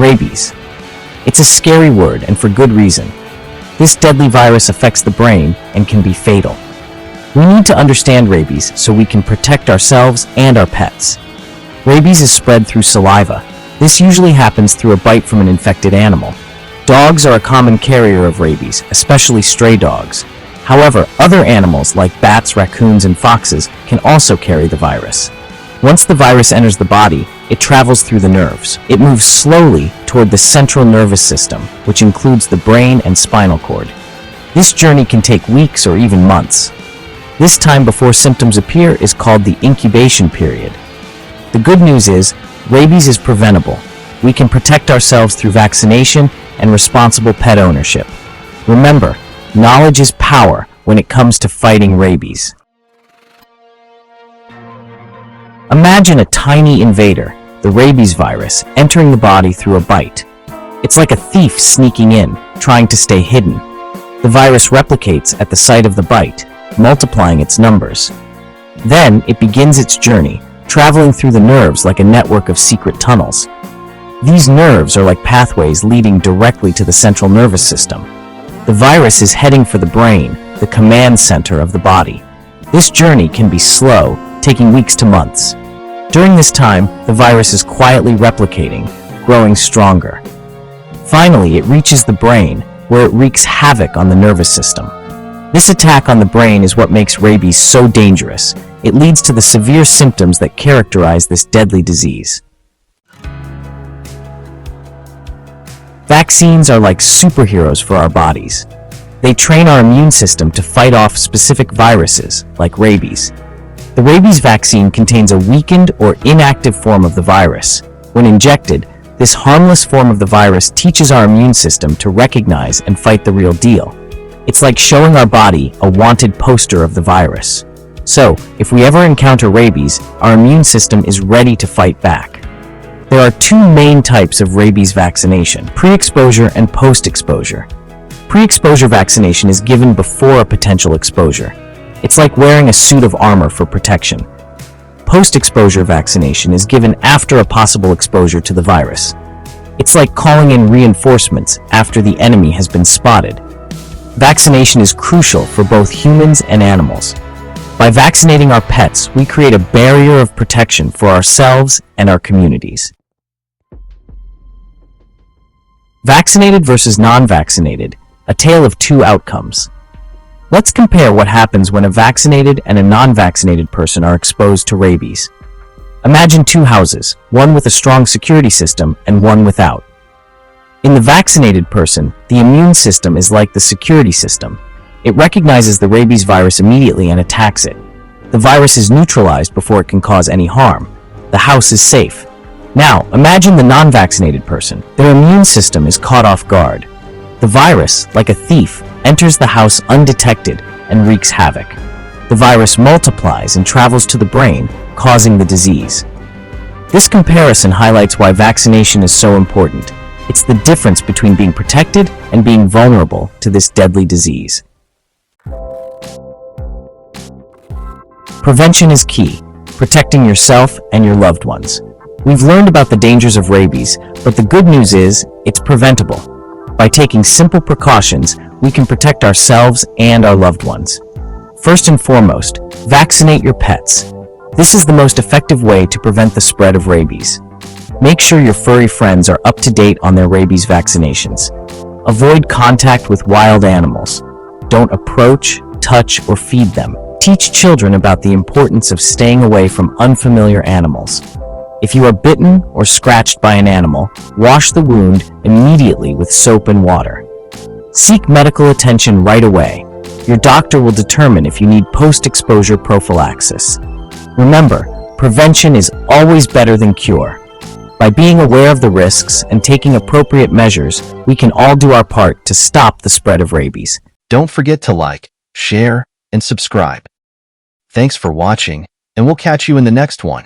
Rabies. It's a scary word, and for good reason. This deadly virus affects the brain and can be fatal. We need to understand rabies so we can protect ourselves and our pets. Rabies is spread through saliva. This usually happens through a bite from an infected animal. Dogs are a common carrier of rabies, especially stray dogs. However, other animals like bats, raccoons, and foxes can also carry the virus. Once the virus enters the body, it travels through the nerves. It moves slowly toward the central nervous system, which includes the brain and spinal cord. This journey can take weeks or even months. This time before symptoms appear is called the incubation period. The good news is, rabies is preventable. We can protect ourselves through vaccination and responsible pet ownership. Remember, knowledge is power when it comes to fighting rabies. Imagine a tiny invader, the rabies virus, entering the body through a bite. It's like a thief sneaking in, trying to stay hidden. The virus replicates at the site of the bite, multiplying its numbers. Then it begins its journey, traveling through the nerves like a network of secret tunnels. These nerves are like pathways leading directly to the central nervous system. The virus is heading for the brain, the command center of the body. This journey can be slow, taking weeks to months. During this time, the virus is quietly replicating, growing stronger. Finally, it reaches the brain, where it wreaks havoc on the nervous system. This attack on the brain is what makes rabies so dangerous. It leads to the severe symptoms that characterize this deadly disease. Vaccines are like superheroes for our bodies. They train our immune system to fight off specific viruses, like rabies. The rabies vaccine contains a weakened or inactive form of the virus. When injected, this harmless form of the virus teaches our immune system to recognize and fight the real deal. It's like showing our body a wanted poster of the virus. So, if we ever encounter rabies, our immune system is ready to fight back. There are two main types of rabies vaccination: pre-exposure and post-exposure. Pre-exposure vaccination is given before a potential exposure. It's like wearing a suit of armor for protection. Post-exposure vaccination is given after a possible exposure to the virus. It's like calling in reinforcements after the enemy has been spotted. Vaccination is crucial for both humans and animals. By vaccinating our pets, we create a barrier of protection for ourselves and our communities. Vaccinated versus non-vaccinated, a tale of two outcomes. Let's compare what happens when a vaccinated and a non-vaccinated person are exposed to rabies. Imagine two houses, one with a strong security system and one without. In the vaccinated person, the immune system is like the security system. It recognizes the rabies virus immediately and attacks it. The virus is neutralized before it can cause any harm. The house is safe. Now, imagine the non-vaccinated person. Their immune system is caught off guard. The virus, like a thief, enters the house undetected and wreaks havoc. The virus multiplies and travels to the brain, causing the disease. This comparison highlights why vaccination is so important. It's the difference between being protected and being vulnerable to this deadly disease. Prevention is key, protecting yourself and your loved ones. We've learned about the dangers of rabies, but the good news is, it's preventable. By taking simple precautions, we can protect ourselves and our loved ones. First and foremost, vaccinate your pets. This is the most effective way to prevent the spread of rabies. Make sure your furry friends are up to date on their rabies vaccinations. Avoid contact with wild animals. Don't approach, touch, or feed them. Teach children about the importance of staying away from unfamiliar animals. If you are bitten or scratched by an animal, wash the wound immediately with soap and water. Seek medical attention right away. Your doctor will determine if you need post-exposure prophylaxis. Remember, prevention is always better than cure. By being aware of the risks and taking appropriate measures, we can all do our part to stop the spread of rabies. Don't forget to like, share, and subscribe. Thanks for watching, and we'll catch you in the next one.